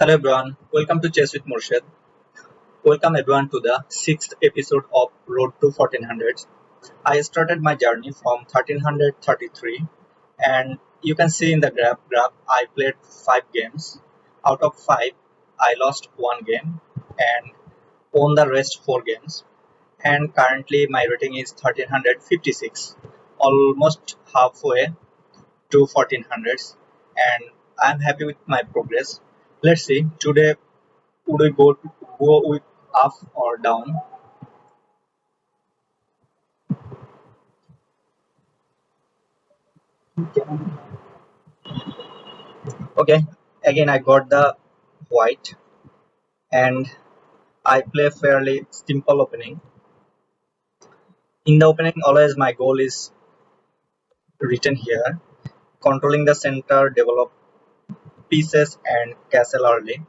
Hello everyone, welcome to Chess with Murshid. Welcome everyone to the sixth episode of Road to 1400s. I started my journey from 1333 and you can see in the graph I played 5 games. Out of 5, I lost 1 game and won the rest 4 games. And currently my rating is 1356, almost halfway to 1400s and I'm happy with my progress. Let's see today would we go with up or down? Okay, again I got the white and I play fairly simple opening. In the opening, always my goal is written here, controlling the center, develop pieces and castle early.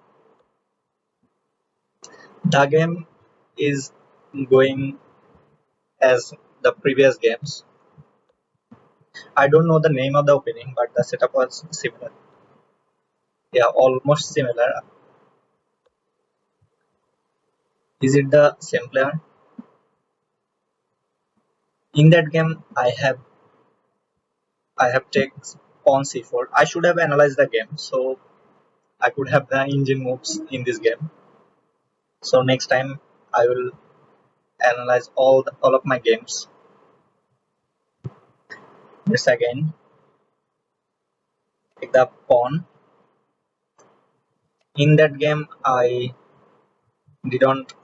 The game is going as the previous games. I don't know the name of the opening, but the setup was similar. Yeah, almost similar. Is it the same player? In that game, I have taken pawn c4. I should have analyzed the game, so I could have the engine moves in this game. So next time I will analyze all of my games. This again, take the pawn. In that game, I didn't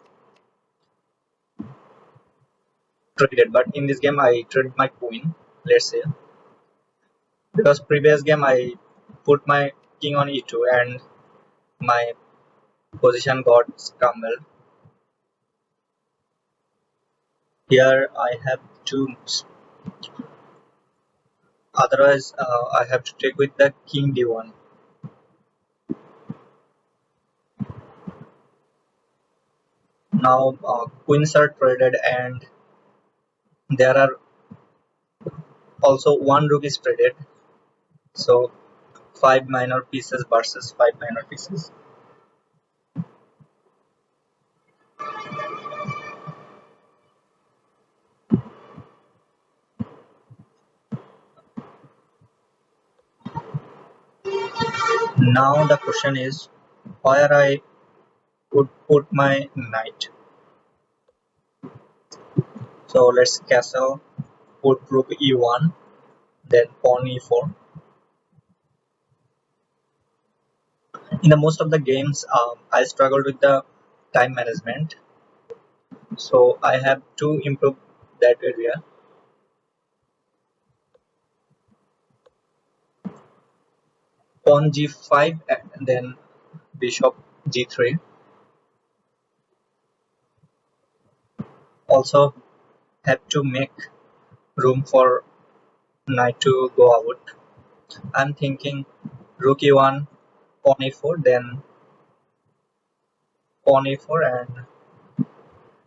trade it, but in this game I traded my queen. Let's say because previous game I put my king on e2 and my position got scrambled. Here I have two moves. Otherwise, I have to take with the king d1. Now queens are traded and there are also one rook is traded. So 5 minor pieces versus 5 minor pieces. Now the question is where I would put my knight. So let's castle, put rook e1, then pawn e4. In the most of the games, I struggled with the time management. So I have to improve that area. Pawn g5 and then bishop g3. Also have to make room for knight to go out. I'm thinking rook e1, pawn e4, then pawn e4 and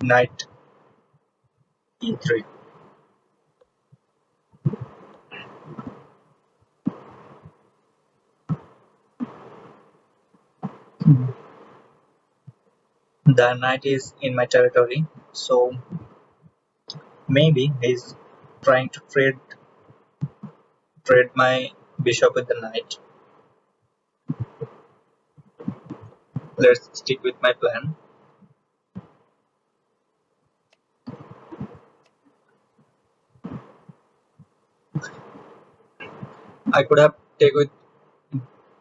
knight e3. The knight is in my territory, so maybe he's trying to trade my bishop with the knight. Let's stick with my plan. I could have taken with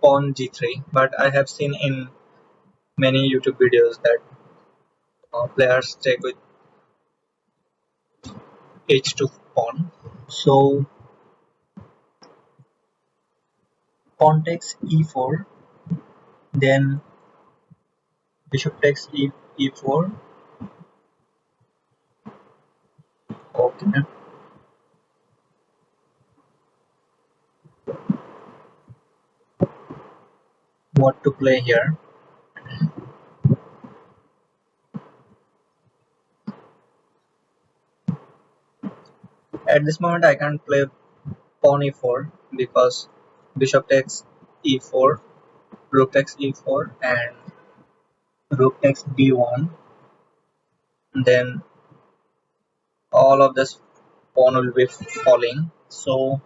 pawn g3, but I have seen in many YouTube videos that players take with h2 pawn. So pawn takes e4, then bishop takes e4. Okay. What to play here? At this moment, I can't play pawn e4 because bishop takes e4. rook takes e4 and rook takes b1. Then all of this pawn will be falling. So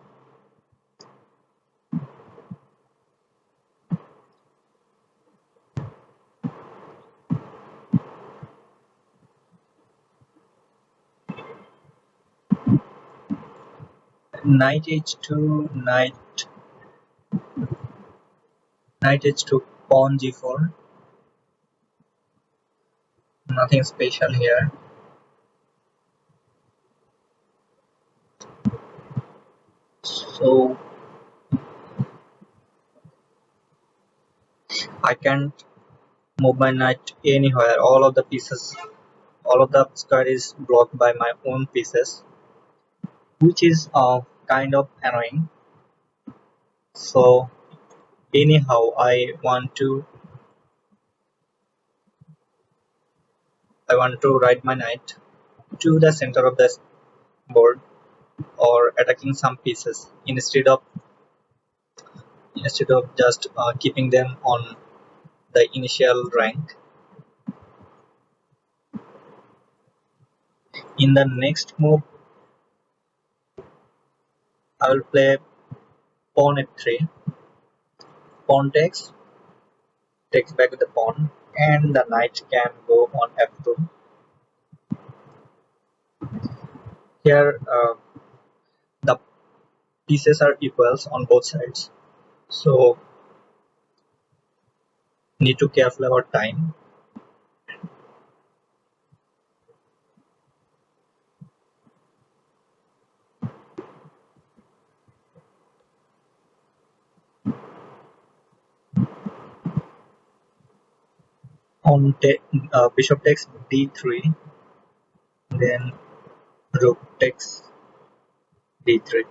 knight h2, knight h2, pawn g4. Nothing special here. So I can't move my knight anywhere. All of the square is blocked by my own pieces, which is kind of annoying. So anyhow, I want to ride my knight to the center of the board or attacking some pieces instead of just keeping them on the initial rank. In the next move, I will play pawn f3. Pawn takes back the pawn, and the knight can go on f2. Here, the pieces are equals on both sides, so need to careful about time. On bishop takes d3, then rook takes d3.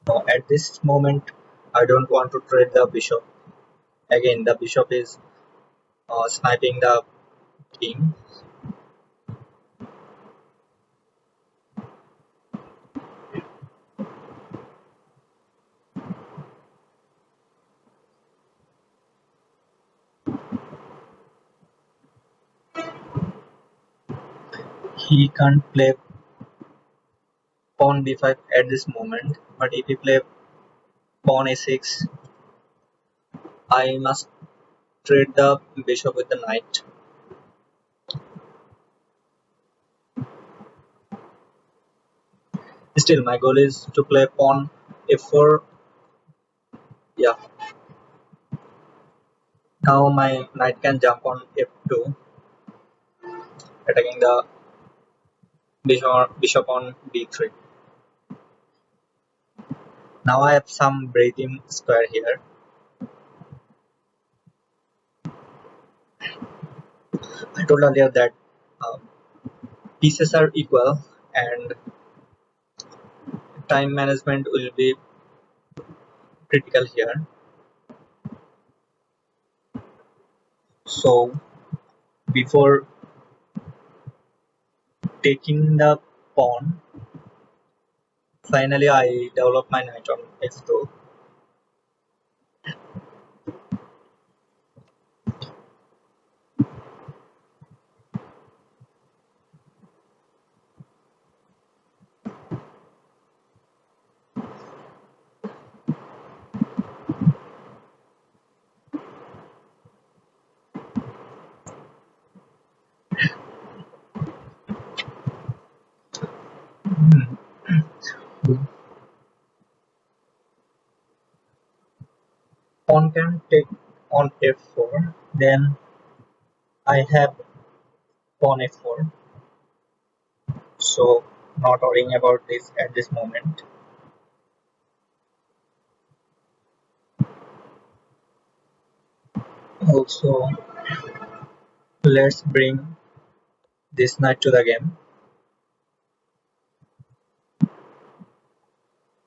Now, at this moment, I don't want to trade the bishop. Again, the bishop is sniping the king. He can't play pawn b5 at this moment, but if he play pawn a6, I must trade the bishop with the knight. Still, my goal is to play pawn f4. Yeah, now my knight can jump on f2, attacking the bishop on d3. Now I have some breathing square here. I told earlier that um, pieces are equal and time management will be critical here. So before taking the pawn, finally I develop my knight on f2. Pawn can take on f4, then I have pawn f4. So not worrying about this at this moment. Also, let's bring this knight to the game.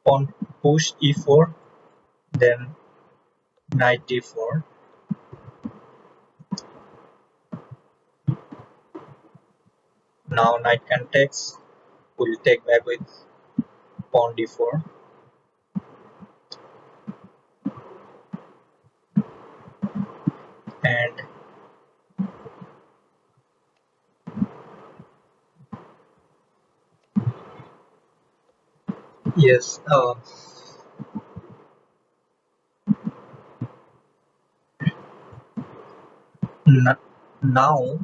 Pawn push e4, then knight d4. Now knight can takes, will take back with pawn d4, and yes, now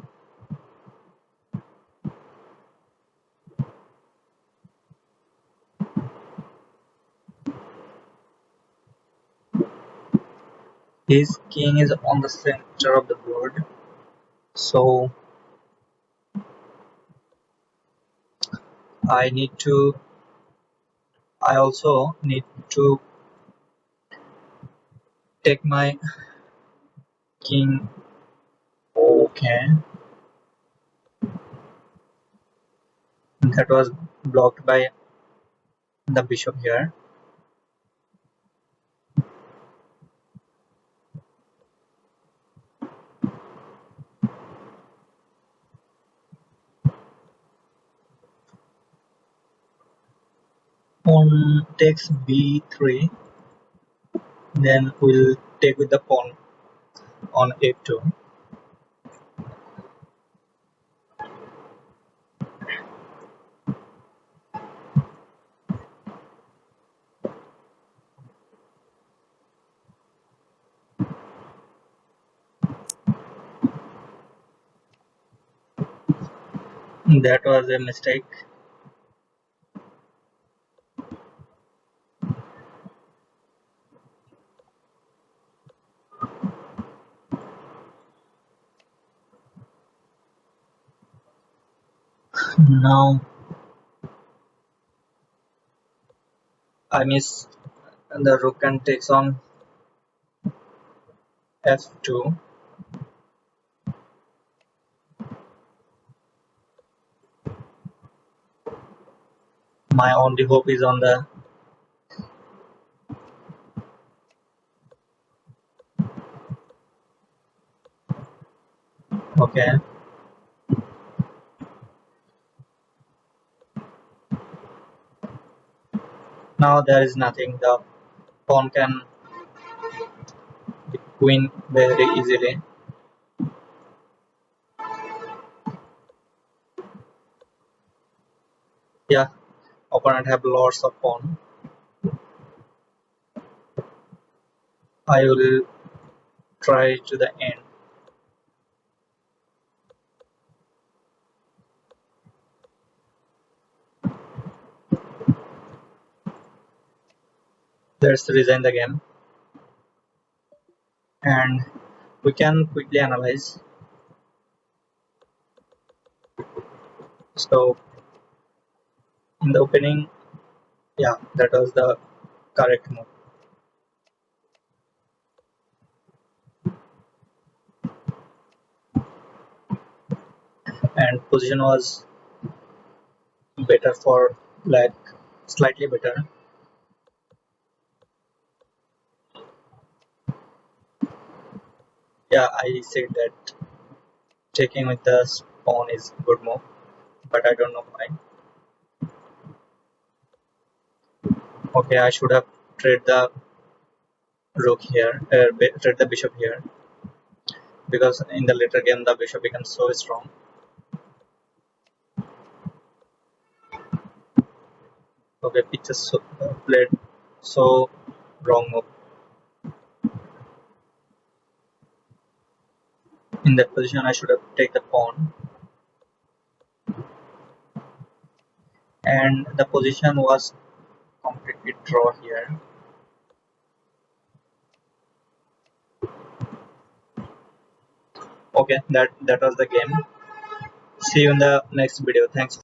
his king is on the center of the board, so I need to. I also need to take my king. Okay, that was blocked by the bishop here. Pawn takes b3, then we'll take with the pawn on a2. That was a mistake. Now I miss the rook and takes on f2. My only hope is on the okay. Now there is nothing. The pawn can win very easily. Yeah, opponent have lots of pawn. I will try to the end. Let's resign the game, and we can quickly analyze. So in the opening, yeah, that was the correct move. And position was better for black, slightly better. Yeah, I said that taking with the pawn is good move, but I don't know why. Okay, I should have trade the rook here, trade the bishop here, because in the later game the bishop becomes so strong. Okay, picture played so wrong move. In that position, I should have taken the pawn, and the position was completely draw here. Okay, that was the game. See you in the next video. Thanks.